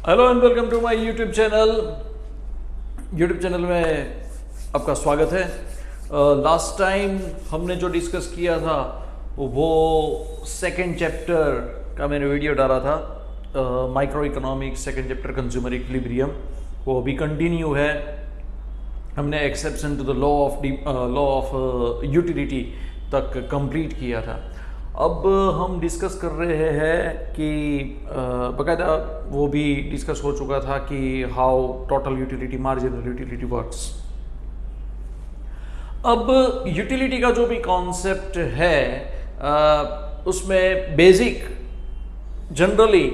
Hello and welcome to my YouTube channel में आपका स्वागत है। लास्ट टाइम हमने जो डिस्कस किया था वो सेकंड चैप्टर का मैंने वीडियो डाला था, microeconomics second chapter consumer equilibrium. वो अभी कंटिन्यू है। हमने exception to the law of utility तक कंप्लीट किया था। अब हम डिस्कस कर रहे हैं कि बाकायदा वो भी डिस्कस हो चुका था कि how total utility marginal utility works. अब यूटिलिटी का जो भी कॉन्सेप्ट है उसमें बेसिक जनरली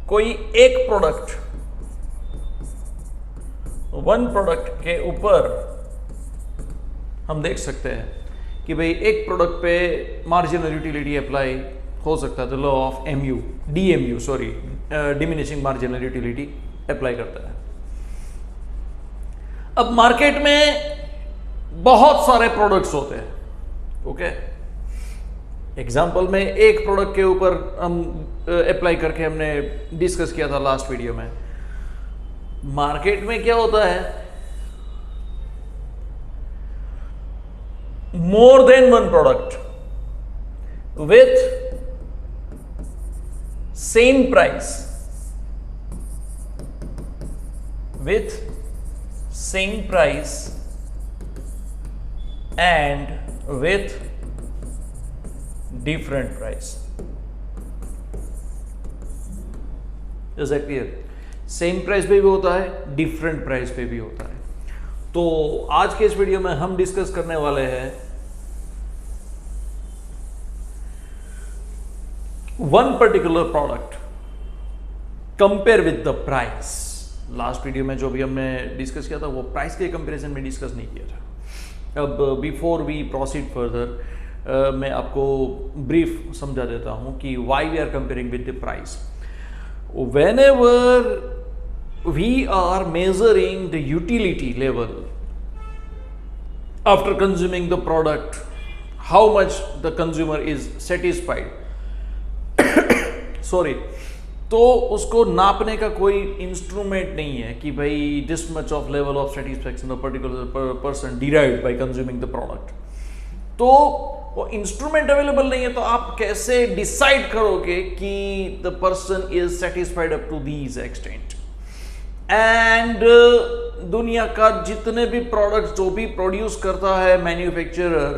कोई एक प्रोडक्ट वन प्रोडक्ट के ऊपर हम देख सकते हैं कि भाई एक प्रोडक्ट पे मार्जिनल यूटिलिटी अप्लाई हो सकता है। तो law of diminishing marginal utility apply करता है। अब मार्केट में बहुत सारे प्रोडक्ट्स होते हैं। ओके, एग्जांपल में एक प्रोडक्ट के ऊपर हम अप्लाई करके हमने डिस्कस किया था लास्ट वीडियो में। मार्केट में क्या होता है, more than one product with same price and with different price. Is that clear? Same price पे भी होता है, डिफरेंट प्राइस पे भी होता है। तो आज के इस वीडियो में हम डिस्कस करने वाले हैं one particular product compare with the price. Last video में जो भी हमने डिस्कस किया था वो प्राइस के कंपैरिजन में डिस्कस नहीं किया था। अब बिफोर वी प्रोसीड फर्दर मैं आपको ब्रीफ समझा देता हूं कि why we are comparing with the price. Whenever we are measuring the utility level after consuming the product, how much the consumer is satisfied sorry, तो उसको नापने का कोई इंस्ट्रूमेंट नहीं है कि भाई this much of level of satisfaction of particular person derived by consuming the product। तो वो इंस्ट्रूमेंट अवेलेबल नहीं है, तो आप कैसे डिसाइड करोगे कि the person is satisfied up to these extent। And दुनिया का जितने भी प्रोडक्ट्स जो भी प्रोड्यूस करता है manufacturer,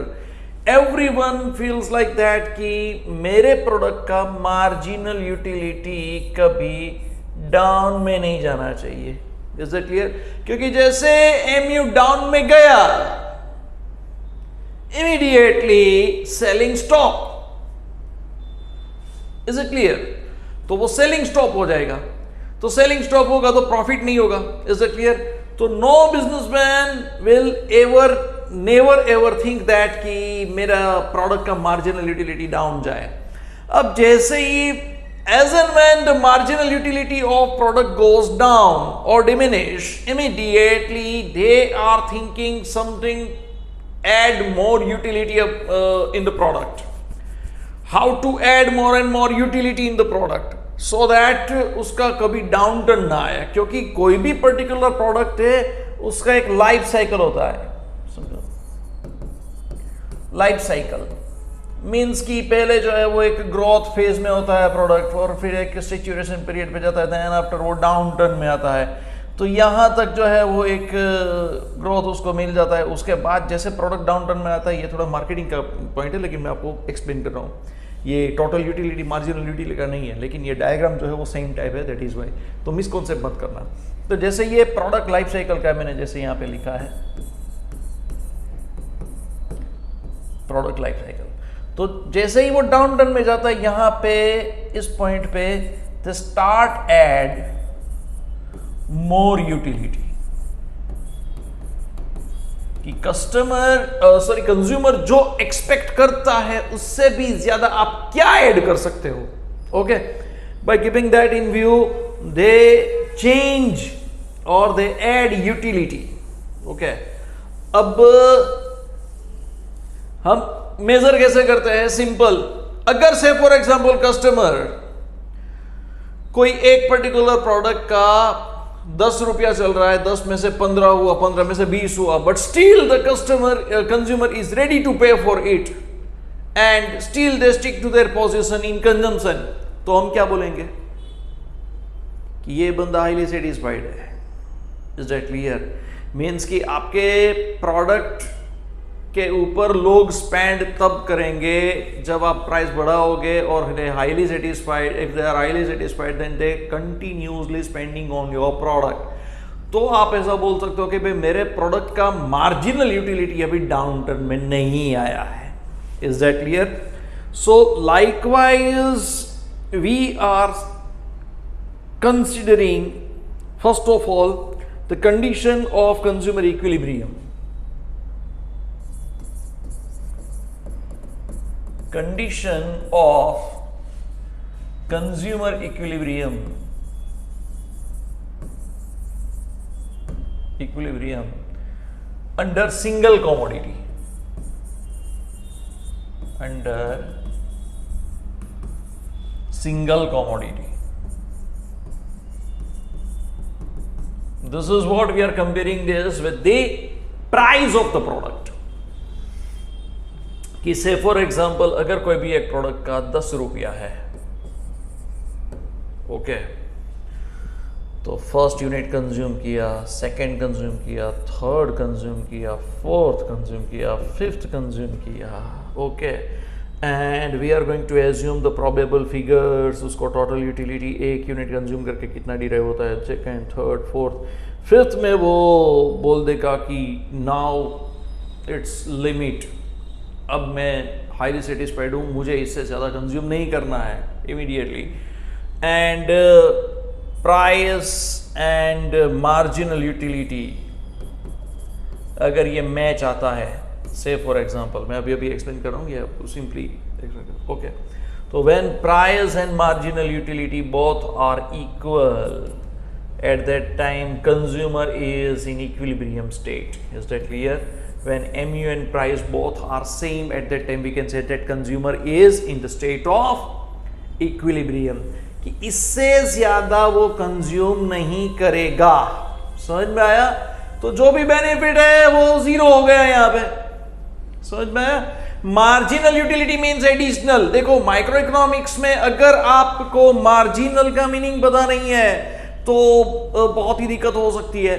everyone feels like that कि मेरे प्रोडक्ट का मार्जिनल यूटिलिटी कभी डाउन में नहीं जाना चाहिए। Is it clear? क्योंकि जैसे एमयू डाउन में गया immediately selling stop. Is it clear? तो वो सेलिंग स्टॉप हो जाएगा। तो सेलिंग स्टॉप होगा तो प्रॉफिट नहीं होगा। Is it clear? तो no businessman will never ever think that कि मेरा प्रोडक्ट का मार्जिनल यूटिलिटी डाउन जाए। अब जैसे ही as and when the marginal utility of product goes down और diminish, immediately they are thinking something add more utility in the product. How to add more and more utility in the product so that उसका कभी down turn ना आए। क्योंकि कोई भी particular product है उसका एक लाइफ साइकिल होता है। समझो, लाइफ साइकिल मींस कि पहले जो है वो एक ग्रोथ फेज में होता है प्रोडक्ट, और फिर एक सैचुरेशन पीरियड पे जाता है, देन आफ्टर वो डाउन टर्न में आता है। तो यहां तक जो है वो एक ग्रोथ उसको मिल जाता है। उसके बाद जैसे प्रोडक्ट डाउन टर्न में आता है, ये थोड़ा मार्केटिंग का पॉइंट है लेकिन मैं आपको एक्सप्लेन कर रहा हूँ। ये टोटल यूटिलिटी मार्जिनल यूटिलिटी का नहीं है, लेकिन ये डायग्राम जो है वो सेम टाइप है, दैट इज वाई। तो मिसकॉन्सेप्ट मत करना। तो जैसे ये प्रोडक्ट लाइफ साइकिल का मैंने जैसे यहां पे लिखा है प्रोडक्ट लाइफ साइकिल, तो जैसे ही वो डाउन टर्न में जाता है यहां पे इस पॉइंट पे the start add more utility कि कंज्यूमर जो एक्सपेक्ट करता है उससे भी ज्यादा आप क्या ऐड कर सकते हो। Okay, by keeping that in view they change और दे ऐड यूटिलिटी। ओके, अब हम मेजर कैसे करते हैं? सिंपल, अगर से फॉर एग्जांपल कस्टमर कोई एक पर्टिकुलर प्रोडक्ट का 10 रुपया चल रहा है, 10 में से 15 हुआ, 15 में से 20 हुआ, but still the consumer is ready to pay for it and still they stick to their position in consumption, तो हम क्या बोलेंगे कि ये बंदा हाईली सेटिस्फाइड है। Is that clear? मीन्स कि आपके प्रोडक्ट के ऊपर लोग स्पेंड तब करेंगे जब आप प्राइस बढ़ाओगे, और they highly satisfied, if they are highly satisfied then they continuously spending on your product. तो आप ऐसा बोल सकते हो कि भाई मेरे प्रोडक्ट का मार्जिनल यूटिलिटी अभी डाउन टर्न में नहीं आया है। Is that clear? So likewise we are considering first of all the condition of consumer equilibrium. Condition of consumer equilibrium under single commodity, under single commodity. This is what we are comparing this with the price of the product. कि से for example अगर कोई भी एक product का 10 रुपया है, okay, तो फर्स्ट यूनिट कंज्यूम किया, सेकंड कंज्यूम किया, थर्ड कंज्यूम किया, फोर्थ कंज्यूम किया, फिफ्थ कंज्यूम किया, okay, and we are going to assume the probable figures. उसको टोटल यूटिलिटी एक यूनिट कंज्यूम करके कितना डिराइव होता है, सेकंड, थर्ड, फोर्थ, फिफ्थ में वो बोल देगा कि नाउ इट्स लिमिट, अब मैं हाईली सेटिस्फाइड हूँ, मुझे इससे ज़्यादा कंज्यूम नहीं करना है immediately. And price and marginal utility अगर ये मैच आता है, से फॉर एग्जांपल मैं अभी एक्सप्लेन कर रहा हूँ, ये सिंपली ओके, तो when price and marginal utility both are equal, at that time consumer is in equilibrium state. Is that clear? When mu and price both are same, at that time we can say that consumer is in the state of equilibrium, कि इससे ज्यादा वो consume नहीं करेगा। समझ में आया? तो जो भी बेनिफिट है वो जीरो हो गया यहाँ पे। समझ में आया? Marginal utility means additional. देखो माइक्रो इकोनॉमिक्स में अगर आपको मार्जिनल का मीनिंग पता नहीं है तो बहुत ही दिक्कत हो सकती है,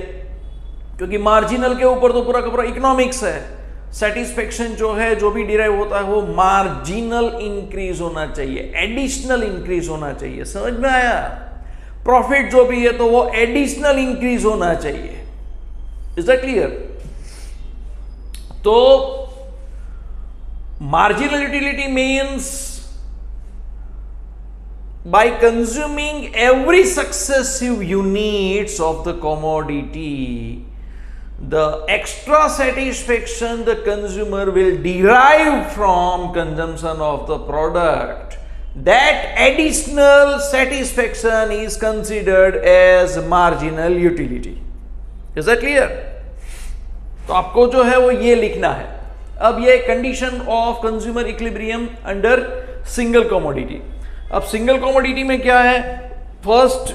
क्योंकि मार्जिनल के ऊपर तो पूरा का पूरा इकोनॉमिक्स है। सेटिस्फेक्शन जो है, जो भी डिराइव होता है वो मार्जिनल इंक्रीज होना चाहिए, एडिशनल इंक्रीज होना चाहिए। समझ में आया? प्रॉफिट जो भी है तो वो एडिशनल इंक्रीज होना चाहिए। Is that clear? तो marginal utility means by consuming every successive units of the commodity, the extra satisfaction the consumer will derive from consumption of the product, that additional satisfaction is considered as marginal utility. Is that clear? तो आपको जो है वो ये लिखना है। अब ये condition of consumer equilibrium under single commodity. अब सिंगल कमोडिटी में क्या है? फर्स्ट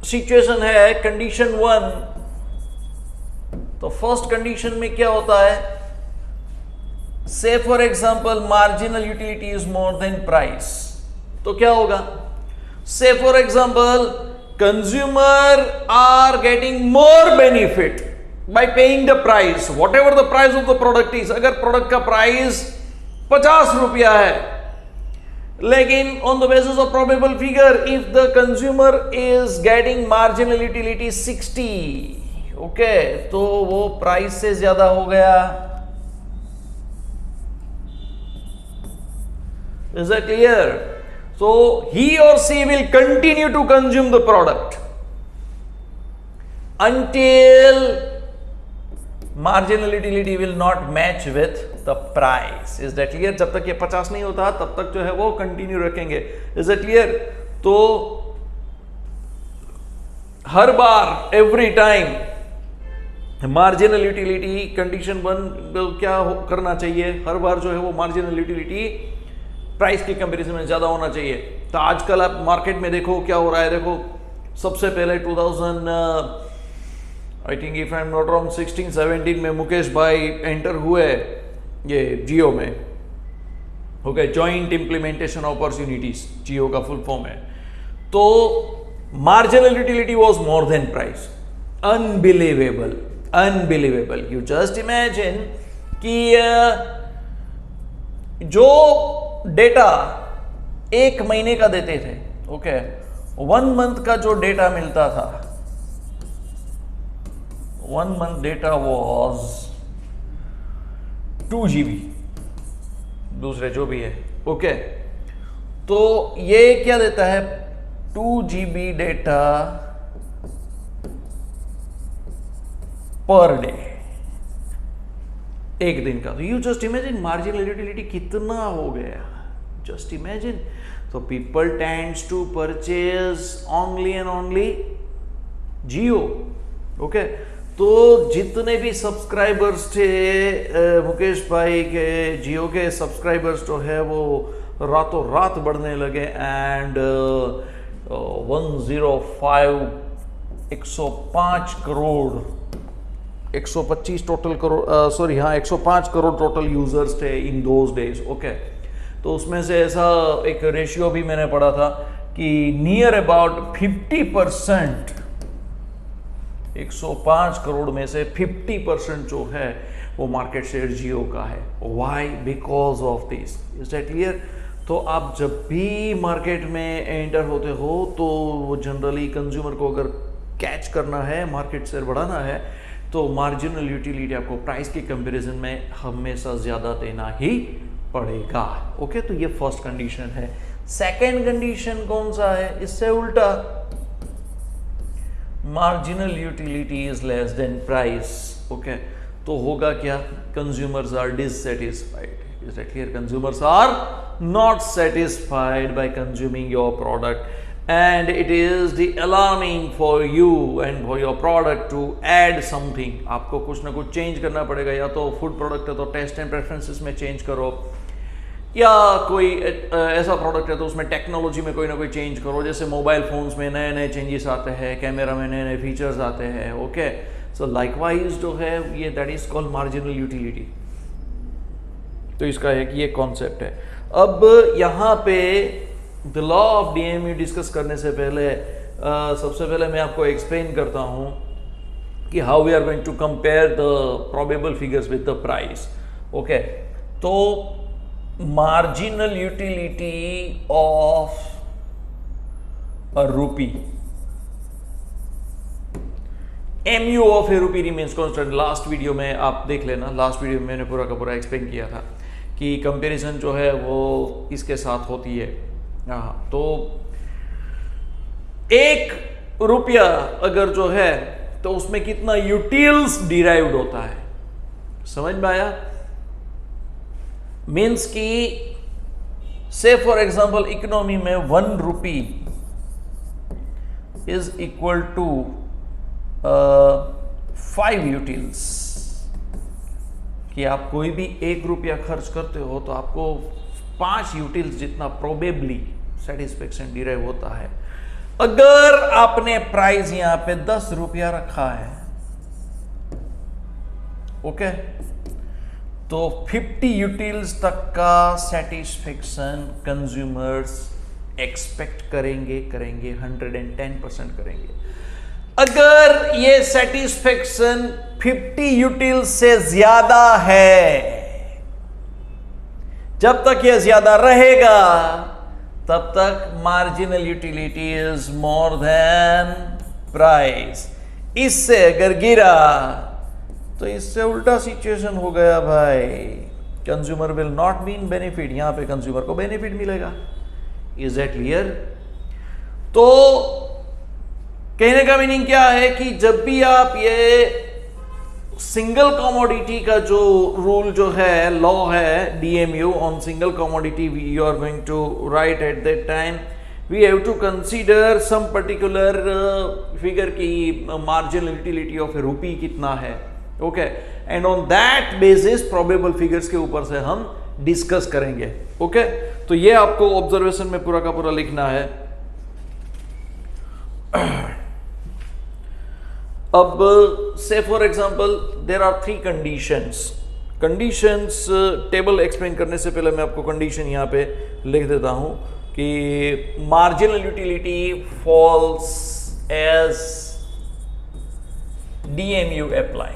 सिचुएशन है कंडीशन 1। तो फर्स्ट कंडीशन में क्या होता है? Say for example marginal utility is more than price, तो क्या होगा? Say for example consumer are getting more benefit by paying the price, whatever the price of the product is. अगर product का price 50 रुपया है, लेकिन on the basis of probable figure if the consumer is getting marginal utility 60, okay, तो वो price से ज्यादा हो गया। Is that clear? So he or she will continue to consume the product until marginal utility will not match with the price. Is that clear? जब तक ये 50 नहीं होता तब तक जो है वो कंटिन्यू रखेंगे। Is that clear? तो हर बार every time marginal utility condition 1 क्या करना चाहिए? हर बार जो है वो मार्जिनल यूटिलिटी प्राइस के कंपैरिजन में ज्यादा होना चाहिए। तो आजकल आप मार्केट में देखो क्या हो रहा है। देखो सबसे पहले 2000 I think if I am not wrong 16-17 में मुकेश भाई एंटर हुए ये जियो में। ओके, जॉइंट इम्प्लीमेंटेशन अपॉर्चुनिटीज जियो का फुल फॉर्म है। तो marginal utility was more than price. Unbelievable, unbelievable. You just imagine कि जो डेटा 1 महीने का देते थे, ओके, 1 मंथ का जो डेटा मिलता था, 1 मंथ डेटा वॉज 2 GB, दूसरे जो भी है, ओके। तो ये क्या देता है, 2 GB डेटा पर डे, एक दिन का। तो you just imagine marginal utility कितना हो गया, जस्ट इमेजिन। तो people tends to purchase only and only Jio, okay. तो जितने भी सब्सक्राइबर्स थे मुकेश भाई के, जियो के सब्सक्राइबर्स जो है वो रातों रात बढ़ने लगे and 105 crore 125 total crore, sorry हाँ 105 करोड़ टोटल यूजर्स थे इन दोज डेज, ओके। तो उसमें से ऐसा एक रेशियो भी मैंने पढ़ा था कि नियर अबाउट 50%, 105 करोड़ में से 50% जो है वो मार्केट शेयर जियो का है। Why? Because of this. Is that clear? तो आप जब भी मार्केट में एंटर होते हो तो जनरली कंज्यूमर को अगर कैच करना है, मार्केट शेयर बढ़ाना है, तो मार्जिनल यूटिलिटी आपको प्राइस के कंपैरिजन में हमेशा ज्यादा देना ही पड़ेगा, ओके। तो ये फर्स्ट कंडीशन है। सेकंड कंडीशन कौन सा है? इससे उल्टा, marginal utility is less than price, okay. तो होगा क्या? Consumers are dissatisfied. Is that clear? Consumers are not satisfied by consuming your product and it is the alarming for you and for your product to add something. आपको कुछ ना कुछ change करना पड़ेगा, या तो फूड प्रोडक्ट है तो टेस्ट एंड प्रेफरेंसेस में चेंज करो, या कोई ऐसा प्रोडक्ट है तो उसमें टेक्नोलॉजी में कोई ना कोई चेंज करो। जैसे मोबाइल फोन्स में नए नए चेंजेस आते हैं, कैमरा में नए नए फीचर्स आते हैं, ओके। सो लाइकवाइज जो है ये that is called marginal utility. तो इसका एक ये कॉन्सेप्ट है। अब यहाँ पे the law of DMU discuss करने से पहले सबसे पहले मैं आपको एक्सप्लेन करता हूँ कि how we are going to compare the probable figures with the price, okay. तो marginal utility of a rupee, MU of a रूपी रिमेन्स कांस्टेंट। लास्ट वीडियो में आप देख लेना, लास्ट वीडियो में मैंने पूरा का पूरा एक्सप्लेन किया था कि कंपैरिजन जो है वो इसके साथ होती है। हाँ, तो 1 रुपया अगर जो है तो उसमें कितना यूटिल्स डिराइव्ड होता है, समझ में आया? मीन्स कि से फॉर एग्जांपल इकोनॉमी में 1 rupee is equal to 5 utils. कि आप कोई भी 1 रुपया खर्च करते हो तो आपको 5 यूटिल्स जितना प्रोबेबली सेटिस्फेक्शन डिराइव होता है। अगर आपने प्राइस यहां पे 10 रुपया रखा है, ओके, तो 50 यूटिल्स तक का सेटिस्फेक्शन कंज्यूमर्स एक्सपेक्ट करेंगे 110% करेंगे। अगर ये सेटिस्फेक्शन 50 यूटिल्स से ज्यादा है, जब तक ये ज्यादा रहेगा तब तक marginal utility is more than price. इससे अगर गिरा तो इससे उल्टा सिचुएशन हो गया भाई, consumer will not mean benefit, यहां पे कंज्यूमर को बेनिफिट मिलेगा। Is that clear? तो कहने का मीनिंग क्या है कि जब भी आप ये सिंगल कमोडिटी का जो रूल जो है, लॉ है DMU on single commodity, you are going to write at that time we have to consider some particular figure की marginal utility of a rupee कितना है, okay, and on that basis probable figures के ऊपर से हम discuss करेंगे, okay. तो ये आपको ऑब्जर्वेशन में पूरा का पूरा लिखना है। अब say for example there are 3 conditions table explain करने से पहले मैं आपको कंडीशन यहां पे लिख देता हूं कि marginal utility falls as DMU apply.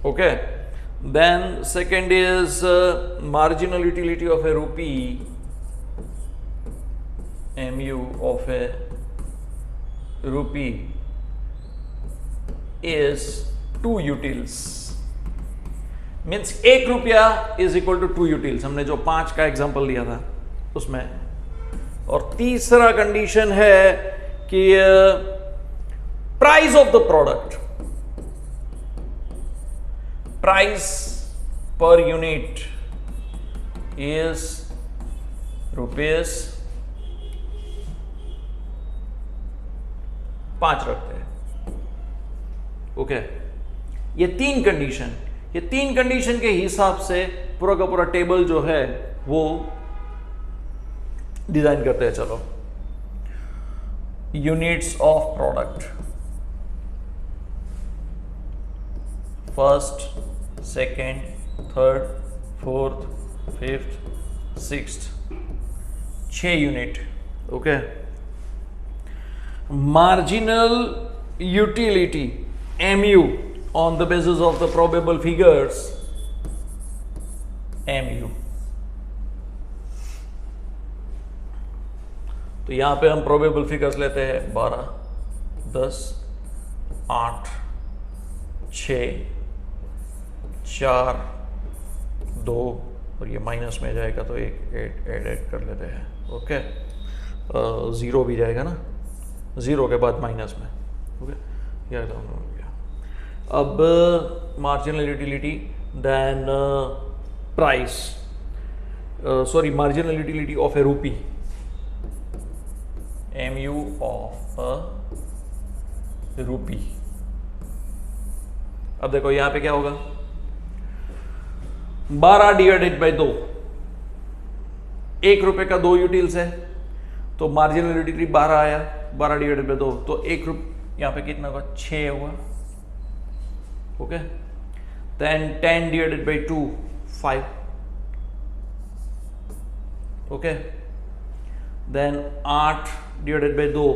Okay, then second is marginal utility of a rupee, MU of a rupee is 2 utils, means 1 रुपया is equal to 2 utils। हमने जो 5 का एग्जांपल लिया था उसमें। और तीसरा कंडीशन है कि price of the product, price per unit is ₹5 रखते हैं। ओके, ये 3 कंडीशन के हिसाब से पूरा का पूरा टेबल जो है वो डिजाइन करते हैं। चलो, units of product, first, second, third, fourth, fifth, sixth, 6 unit. Okay, marginal utility MU on the basis of the probable figures MU। तो यहां पे हम प्रोबेबल फिगर्स लेते हैं 12, 10, 8, 6, 4, 2 और ये माइनस में जाएगा तो एक ऐड कर लेते हैं। ओके, 0 भी जाएगा ना, 0 के बाद माइनस में। ओके, यह हो गया। अब marginal utility, then price, sorry marginal utility of a rupee, MU of a रूपी। अब देखो यहां पे क्या होगा, 12 डिवाइडेड बाई 2, 1 रुपए का 2 यूटिल्स है तो मार्जिनल यूटिलिटी 12 आया, 12 डिवाइडेड बाई 2 तो 1 रुपये यहां पे कितना होगा, 6 हुआ। Okay, then 10 divided by 2, 5। Okay, then 8 divided by 2,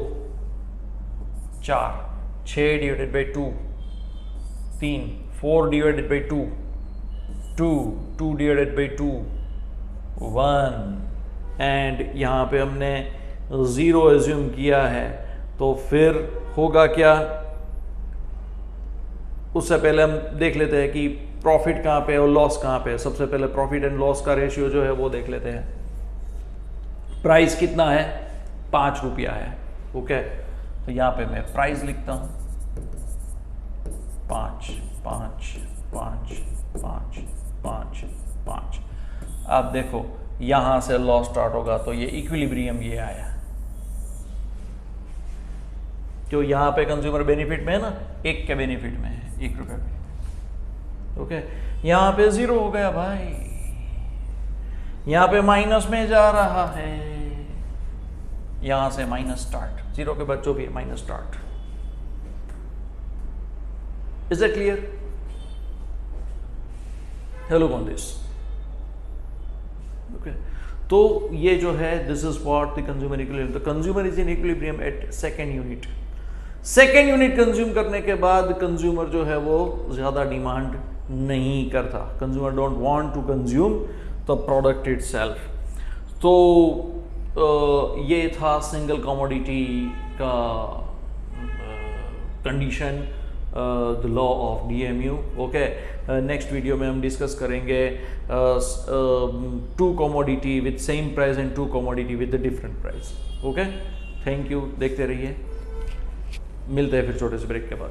4, 6 divided by 2, 3, 4 divided by 2, 2 divided by 2, 1 and यहां पे हमने 0 एज्यूम किया है तो फिर होगा क्या, उससे पहले हम देख लेते हैं कि प्रॉफिट कहां पे और लॉस कहां पे है। सबसे पहले प्रॉफिट एंड लॉस का रेशियो जो है वो देख लेते हैं। प्राइस कितना है, 5 रुपया है। ओके, तो यहां पे मैं प्राइस लिखता हूं 5, 5, 5, 5, 5, 5। अब देखो यहां से लॉस स्टार्ट होगा तो ये इक्विलिब्रियम ये आया, जो यहां पे कंज्यूमर बेनिफिट में है ना, 1 के बेनिफिट में है, 1 रुपये में। ओके, यहां पे 0 हो गया भाई, यहां पे माइनस में जा रहा है, यहां से माइनस स्टार्ट, 0 के बाद जो भी है minus start. Is it clear? Hello on this. Okay, तो ये जो है this is what the consumer equilibrium. The consumer is in equilibrium at second unit. Second unit consume करने के बाद कंज्यूमर जो है वो ज्यादा डिमांड नहीं करता, consumer don't want to consume the product itself. तो ये था सिंगल कमोडिटी का condition, the law of DMU। Okay, next video में हम डिस्कस करेंगे 2 commodity with same price and 2 commodity with the different price. Okay, thank you, देखते रहिए, मिलते हैं फिर छोटे से ब्रेक के बाद।